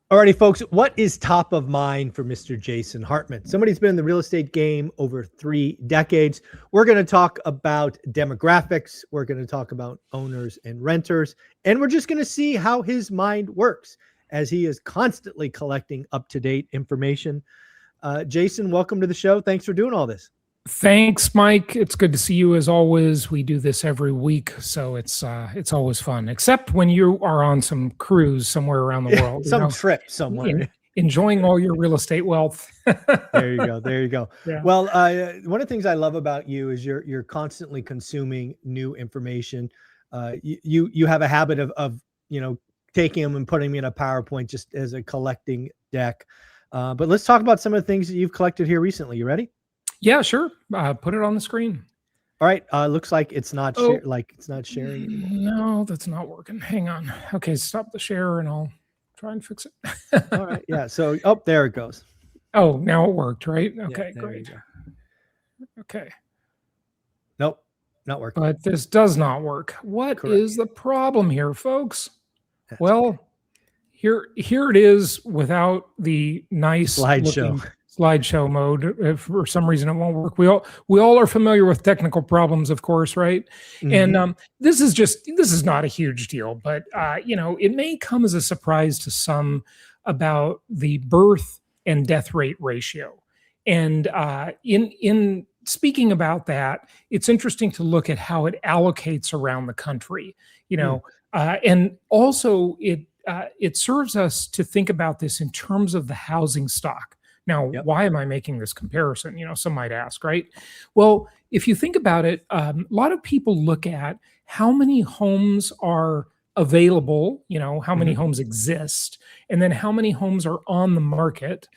Alrighty, folks, what is top of mind for Mr. Jason Hartman? Somebody's been in the real estate game over 3 decades. We're going to talk about demographics. We're going to talk about owners and renters. And we're just going to see how his mind works as he is constantly collecting up-to-date information. Jason, welcome to the show. Thanks for doing all this. Thanks, Mike. It's good to see you as always. We do this every week, so it's always fun, except when you are on some cruise somewhere around the world. Some trip somewhere. Enjoying all your real estate wealth. There you go. There you go. Yeah. Well, one of the things I love about you is you're constantly consuming new information. You have a habit of taking them and putting them in a PowerPoint just as a collecting deck. But let's talk about some of the things that you've collected here recently. You ready? Yeah, sure. Put it on the screen. All right. Looks like it's not it's not sharing anymore. No, that's not working. Hang on. Okay, stop the share and I'll try and fix it. All right. Yeah. So, there it goes. Oh, now it worked, right? Okay, yeah, great. Okay. Nope, not working. But this does not work. What is the problem here, folks? That's here it is without the nice slideshow mode. If for some reason it won't work, we all are familiar with technical problems, of course, right? Mm-hmm. And this is not a huge deal, but it may come as a surprise to some about the birth and death rate ratio. And in speaking about that, it's interesting to look at how it allocates around the country. And also it serves us to think about this in terms of the housing stock. Now, why am I making this comparison? Some might ask, right? Well, if you think about it, a lot of people look at how many homes are available, how many homes exist, and then how many homes are on the market.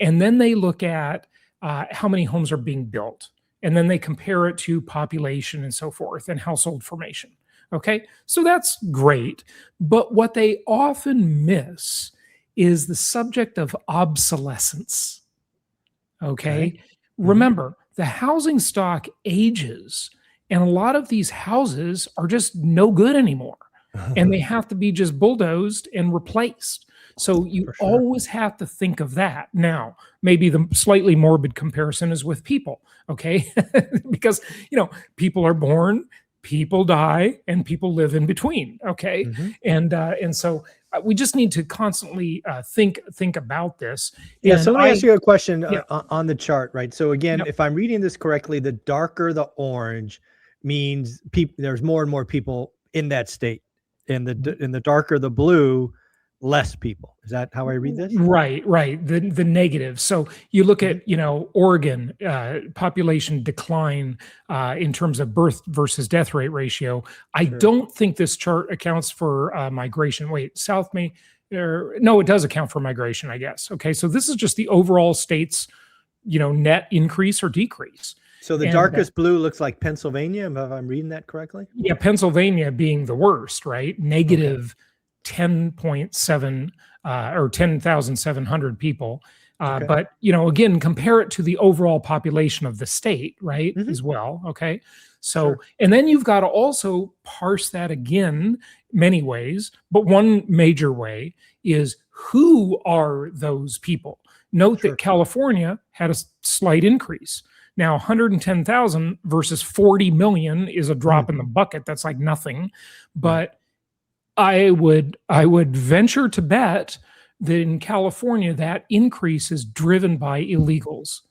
And then they look at how many homes are being built. And then they compare it to population and so forth and household formation. Okay, so that's great. But what they often miss is the subject of obsolescence. Okay. Remember, the housing stock ages, and a lot of these houses are just no good anymore, and they have to be just bulldozed and replaced. So you always have to think of that. Now, maybe the slightly morbid comparison is with people, okay? Because, people are born, people die, and people live in between, okay? And so we just need to constantly think about this. Yeah. So let me ask you a question on the chart, right? So again, if I'm reading this correctly, the darker the orange means there's more and more people in that state, and the darker the blue, less people. Is that how I read this? Right. The negative. So you look at, Oregon, population decline in terms of birth versus death rate ratio. I don't think this chart accounts for migration. Wait, no, it does account for migration, I guess. Okay. So this is just the overall state's, net increase or decrease. So the darkest blue looks like Pennsylvania, if I'm reading that correctly? Yeah, Pennsylvania being the worst, right? Negative 10.7 or 10,700 people. But, again, compare it to the overall population of the state, right, as well. Okay. So, and then you've got to also parse that again, many ways. But one major way is, who are those people? Note that California had a slight increase. Now, 110,000 versus 40 million is a drop in the bucket. That's like nothing. But I would venture to bet that in California, that increase is driven by illegals.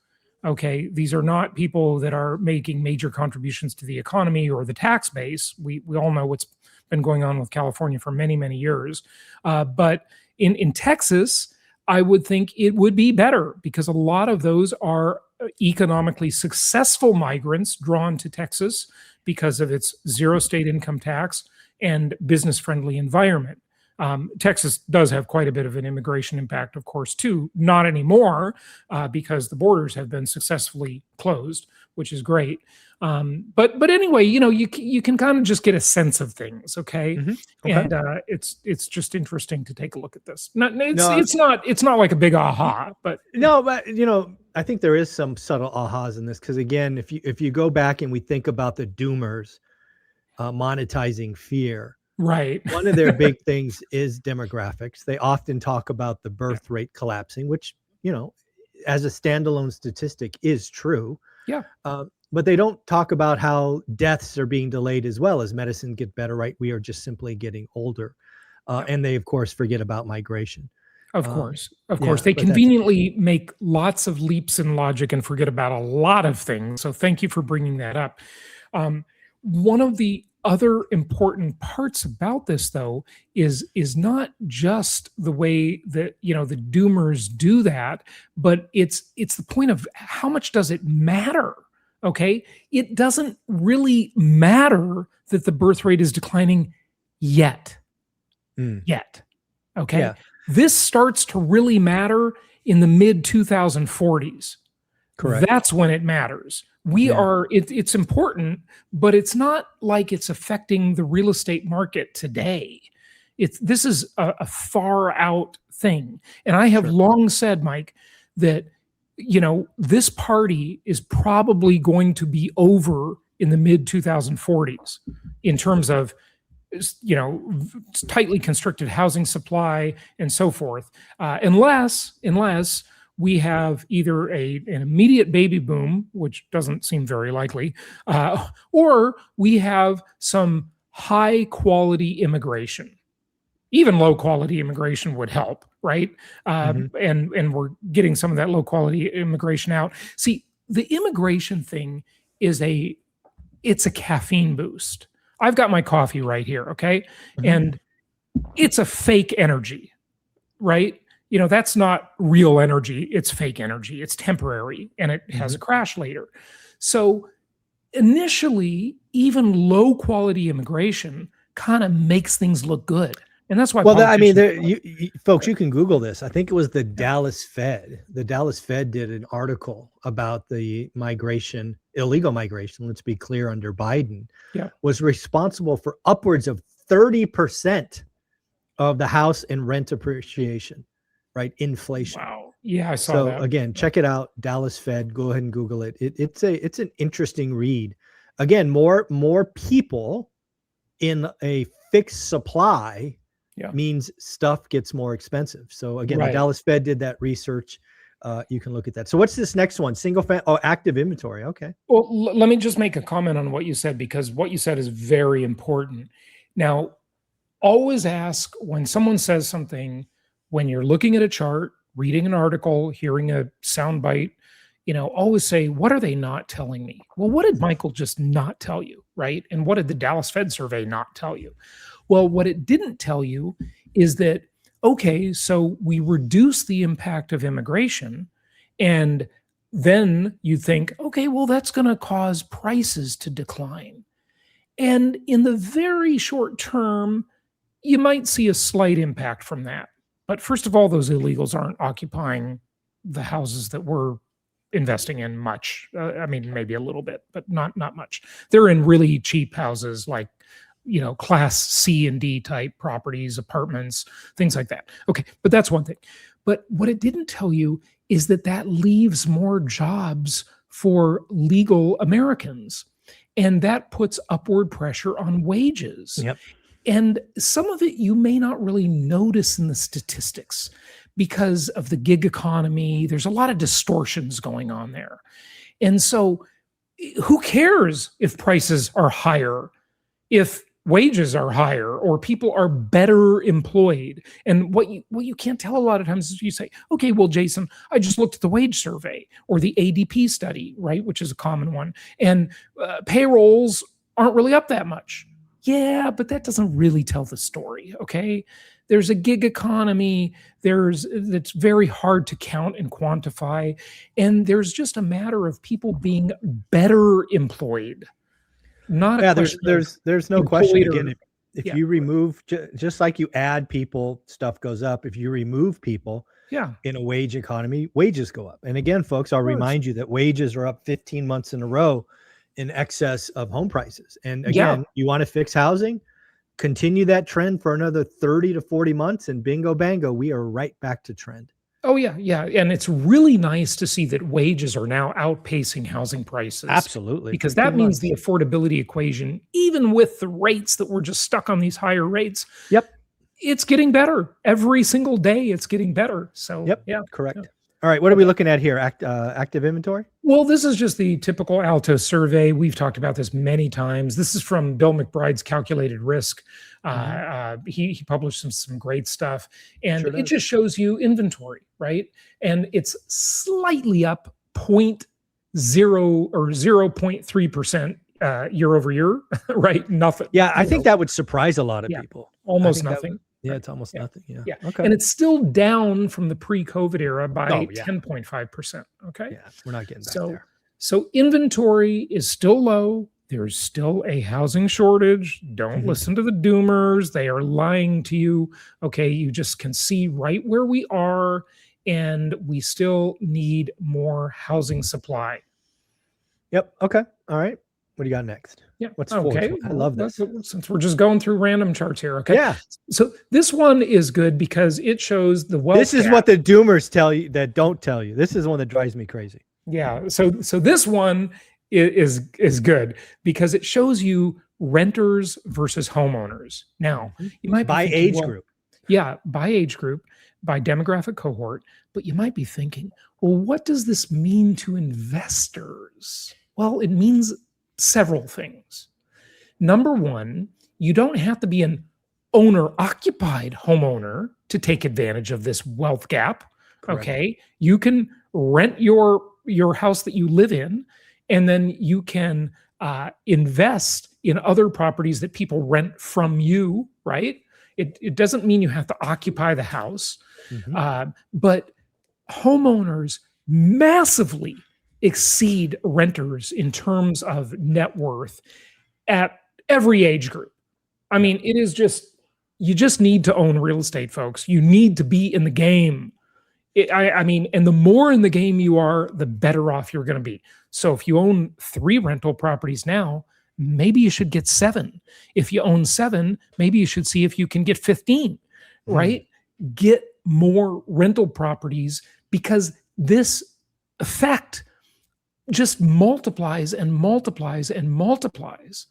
Okay, these are not people that are making major contributions to the economy or the tax base. We all know what's been going on with California for many, many years. But in Texas, I would think it would be better, because a lot of those are economically successful migrants drawn to Texas because of its zero state income tax and business-friendly environment. Texas does have quite a bit of an immigration impact, of course, too. Not anymore, because the borders have been successfully closed, which is great. But anyway, you can kind of just get a sense of things, okay? And it's just interesting to take a look at this. It's not like a big aha, but I think there is some subtle ahas in this, because again, if you go back and we think about the doomers monetizing fear, Right. One of their big things is demographics. They often talk about the birth rate collapsing, which, as a standalone statistic is true. Yeah. But they don't talk about how deaths are being delayed as well as medicine get better, right? We are just simply getting older. And they, of course, forget about migration. Of course. Yeah, They conveniently make lots of leaps in logic and forget about a lot of things. So thank you for bringing that up. One of the other important parts about this, though, is not just the way that the doomers do that, but it's the point of how much does it matter? Okay, it doesn't really matter that the birth rate is declining yet. Yet, okay. Yeah. This starts to really matter in the mid 2040s. Correct. That's when it matters. It's important, but it's not like it's affecting the real estate market today. This is a far out thing. And I have long said, Mike, that, this party is probably going to be over in the mid 2040s in terms of, tightly constricted housing supply and so forth, unless we have either an immediate baby boom, which doesn't seem very likely, or we have some high quality immigration. Even low quality immigration would help, right? And we're getting some of that low quality immigration out. See, the immigration thing it's a caffeine boost. I've got my coffee right here, okay? And it's a fake energy, right? That's not real energy. It's fake energy. It's temporary, and it has a crash later. So initially, even low quality immigration kind of makes things look good. And that's why. Well, folks, you can Google this. I think it was the Dallas Fed. The Dallas Fed did an article about the illegal migration, let's be clear, under Biden, was responsible for upwards of 30% of the house and rent appreciation, right? Inflation. Wow. Yeah, I saw that. So again, check it out. Dallas Fed. Go ahead and Google it. It's an interesting read. Again, more people in a fixed supply means stuff gets more expensive. So again, the Dallas Fed did that research. You can look at that. So what's this next one? Active inventory. Okay. Well, let me just make a comment on what you said, because what you said is very important. Now, always ask when someone says something, when you're looking at a chart, reading an article, hearing a soundbite, always say, what are they not telling me? Well, what did Michael just not tell you, right? And what did the Dallas Fed survey not tell you? Well, what it didn't tell you is that, okay, so we reduce the impact of immigration, and then you think, okay, well, that's going to cause prices to decline. And in the very short term, you might see a slight impact from that. But first of all, those illegals aren't occupying the houses that we're investing in much. Maybe a little bit, but not much. They're in really cheap houses like, class C and D type properties, apartments, things like that. Okay, but that's one thing. But what it didn't tell you is that leaves more jobs for legal Americans. And that puts upward pressure on wages. Yep. And some of it you may not really notice in the statistics because of the gig economy. There's a lot of distortions going on there. And so who cares if prices are higher, if wages are higher, or people are better employed? And what you can't tell a lot of times is you say, okay, well, Jason, I just looked at the wage survey or the ADP study, right, which is a common one, and payrolls aren't really up that much. Yeah, but that doesn't really tell the story, okay? There's a gig economy. That's very hard to count and quantify. And there's just a matter of people being better employed. There's no question. Again, if you remove, just like you add people, stuff goes up. If you remove people in a wage economy, wages go up. And again, folks, I'll remind you that wages are up 15 months in a row in excess of home prices. And again, you want to fix housing, continue that trend for another 30 to 40 months, and bingo, bango, we are right back to trend. Oh, yeah, yeah, and it's really nice to see that wages are now outpacing housing prices. Absolutely. Because for 2 that means months. the affordability equation, even with the rates that we're just stuck on these higher rates, Yep. it's getting better. Every single day, it's getting better. So, Yep. yeah. Correct. Yeah. All right. What are we looking at here? Active inventory? Well, this is just the typical Alto survey. We've talked about this many times. This is from Bill McBride's Calculated Risk. He published some great stuff, and Sure it does. just shows you inventory, right? And it's slightly up 0.0 or 0.3% year over year, right? Nothing. Yeah, I think that would surprise a lot of people. Almost I think nothing. Yeah, it's almost nothing. Yeah. Yeah. Okay. And it's still down from the pre-COVID era by Oh, yeah. 10.5%. Okay. Yeah, we're not getting back So, there. so inventory is still low. There's still a housing shortage. Don't listen to the doomers. They are lying to you. Okay. You just can see right where we are, and we still need more housing supply. Yep. Okay. All right. What do you got next? Yeah. What's okay. I love this. Since we're just going through random charts here. Okay. Yeah. So this one is good because it shows the wealth. This is gap. what the doomers tell you that don't tell you. This is one that drives me crazy. Yeah. So this one is good because it shows you renters versus homeowners. Now, you might be by thinking, age group. Yeah, by age group, by demographic cohort, but you might be thinking, well, what does this mean to investors? Well, it means several things. Number one, you don't have to be an owner-occupied homeowner to take advantage of this wealth gap. Correct. Okay, you can rent your house that you live in, and then you can invest in other properties that people rent from you. Right? It doesn't mean you have to occupy the house, but homeowners massively exceed renters in terms of net worth at every age group. I mean, it is just, you just need to own real estate, folks. You need to be in the game. I mean, and the more in the game you are, the better off you're going to be. So if you own 3 rental properties now, maybe you should get 7. If you own 7, maybe you should see if you can get 15, right? Get more rental properties, because this effect just multiplies and multiplies and multiplies.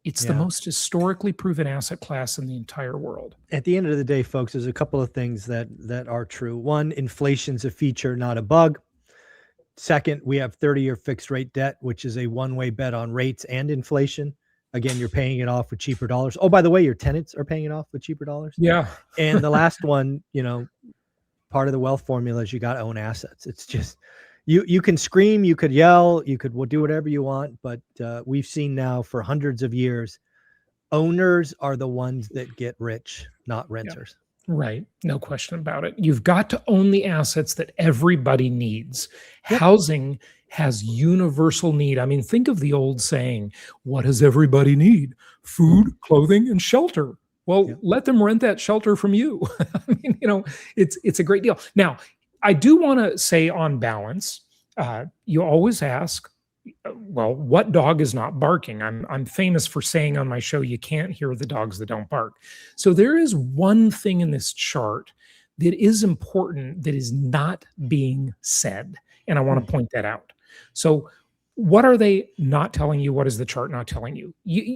It's the most historically proven asset class in the entire world. At the end of the day, folks, there's a couple of things that are true. One, inflation's a feature, not a bug. Second, we have 30-year fixed rate debt, which is a one-way bet on rates and inflation. Again, you're paying it off with cheaper dollars. Oh, by the way, your tenants are paying it off with cheaper dollars. Yeah. And the last one, part of the wealth formula is you got to own assets. It's just, you can scream, you could yell, you could do whatever you want, but we've seen now for hundreds of years, owners are the ones that get rich, not renters. Right. No question about it. You've got to own the assets that everybody needs. Housing has universal need. I mean, think of the old saying, what does everybody need? Food, clothing, and shelter. Well, let them rent that shelter from you. I mean, it's a great deal. Now, I do want to say on balance, you always ask, well, what dog is not barking? I'm famous for saying on my show, you can't hear the dogs that don't bark. So there is one thing in this chart that is important that is not being said. And I want to point that out. So what are they not telling you? What is the chart not telling you?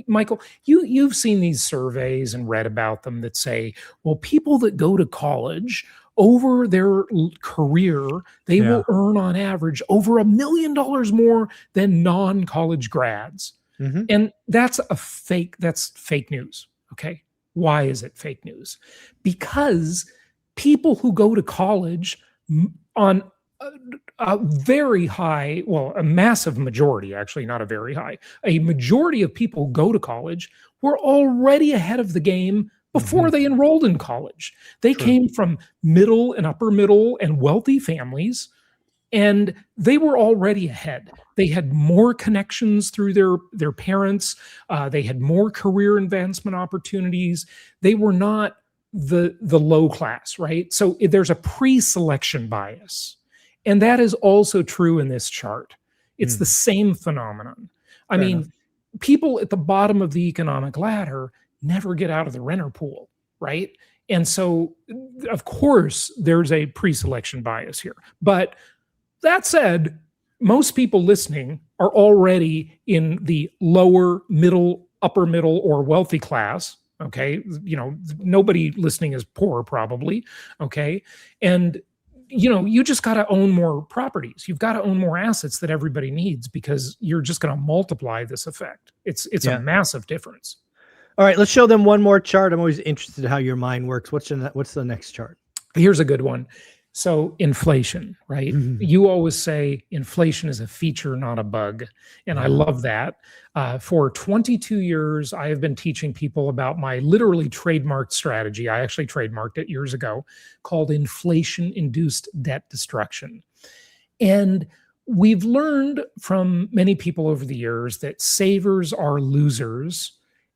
Michael, you've seen these surveys and read about them that say, well, people that go to college over their career, they will earn on average over $1 million more than non-college grads. And that's fake news. Okay. Why is it fake news? Because people who go to college on a very high, well, a massive majority, actually, not a very high, a majority of people who go to college were already ahead of the game before they enrolled in college. They came from middle and upper middle and wealthy families, and they were already ahead. They had more connections through their parents. They had more career advancement opportunities. They were not the low class, right? So there's a pre-selection bias. And that is also true in this chart. It's the same phenomenon. I mean, people at the bottom of the economic ladder never get out of the renter pool, right? And so, of course, there's a pre-selection bias here. But that said, most people listening are already in the lower, middle, upper middle, or wealthy class. Okay. Nobody listening is poor, probably. Okay. And, you just got to own more properties. You've got to own more assets that everybody needs, because you're just going to multiply this effect. It's a massive difference. All right, let's show them one more chart. I'm always interested in how your mind works. What's the next chart? Here's a good one. So inflation, right? You always say inflation is a feature, not a bug. And I love that. For 22 years, I have been teaching people about my literally trademarked strategy. I actually trademarked it years ago, called inflation-induced debt destruction. And we've learned from many people over the years that savers are losers.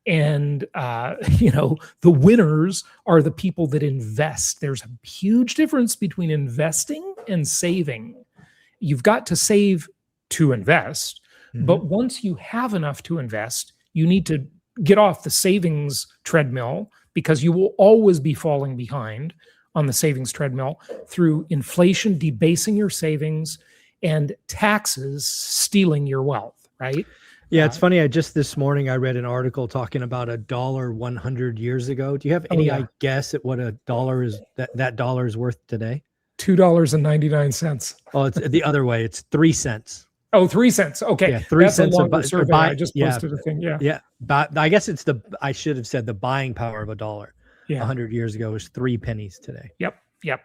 And, the winners are the people that invest. There's a huge difference between investing and saving. You've got to save to invest. But once you have enough to invest, you need to get off the savings treadmill, because you will always be falling behind on the savings treadmill through inflation debasing your savings and taxes stealing your wealth, right? Yeah, it's funny. This morning I read an article talking about $1 100 years ago. Do you have any guess at what a dollar is? That dollar is worth today? $2.99. Oh, it's the other way. It's 3 cents. Oh, 3 cents. Okay, yeah, 3 cents. Survey. I just posted a thing. Yeah. But I guess I should have said the buying power of $1. 100 years ago was 3 pennies today. Yep.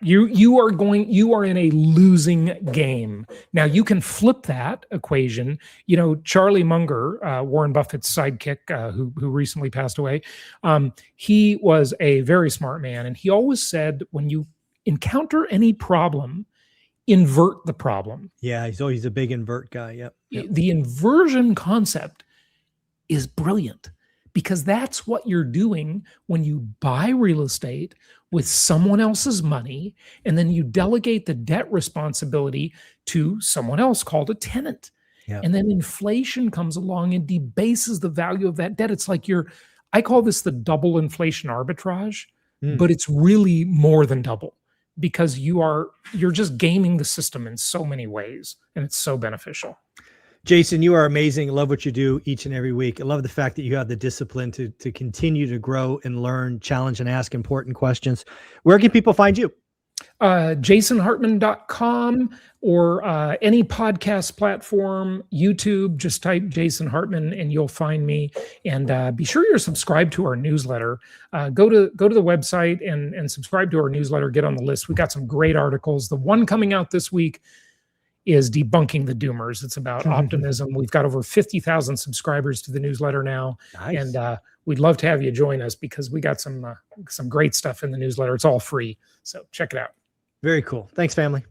You are in a losing game. Now you can flip that equation. Charlie Munger, Warren Buffett's sidekick, who recently passed away, he was a very smart man, and he always said, when you encounter any problem, invert the problem. Yeah, he's a big invert guy. Yep. The inversion concept is brilliant, because that's what you're doing when you buy real estate with someone else's money, and then you delegate the debt responsibility to someone else called a tenant. Yep. And then inflation comes along and debases the value of that debt. It's like I call this the double inflation arbitrage, but it's really more than double, because you're just gaming the system in so many ways, and it's so beneficial. Jason, you are amazing. Love what you do each and every week. I love the fact that you have the discipline to continue to grow and learn, challenge, and ask important questions. Where can people find you? JasonHartman.com, or any podcast platform, YouTube. Just type Jason Hartman and you'll find me. And be sure you're subscribed to our newsletter. Go to the website and subscribe to our newsletter. Get on the list. We got some great articles. The one coming out this week is debunking the doomers. It's about optimism. We've got over 50,000 subscribers to the newsletter now. Nice. And we'd love to have you join us, because we got some great stuff in the newsletter. It's all free. So check it out. Very cool. Thanks, family.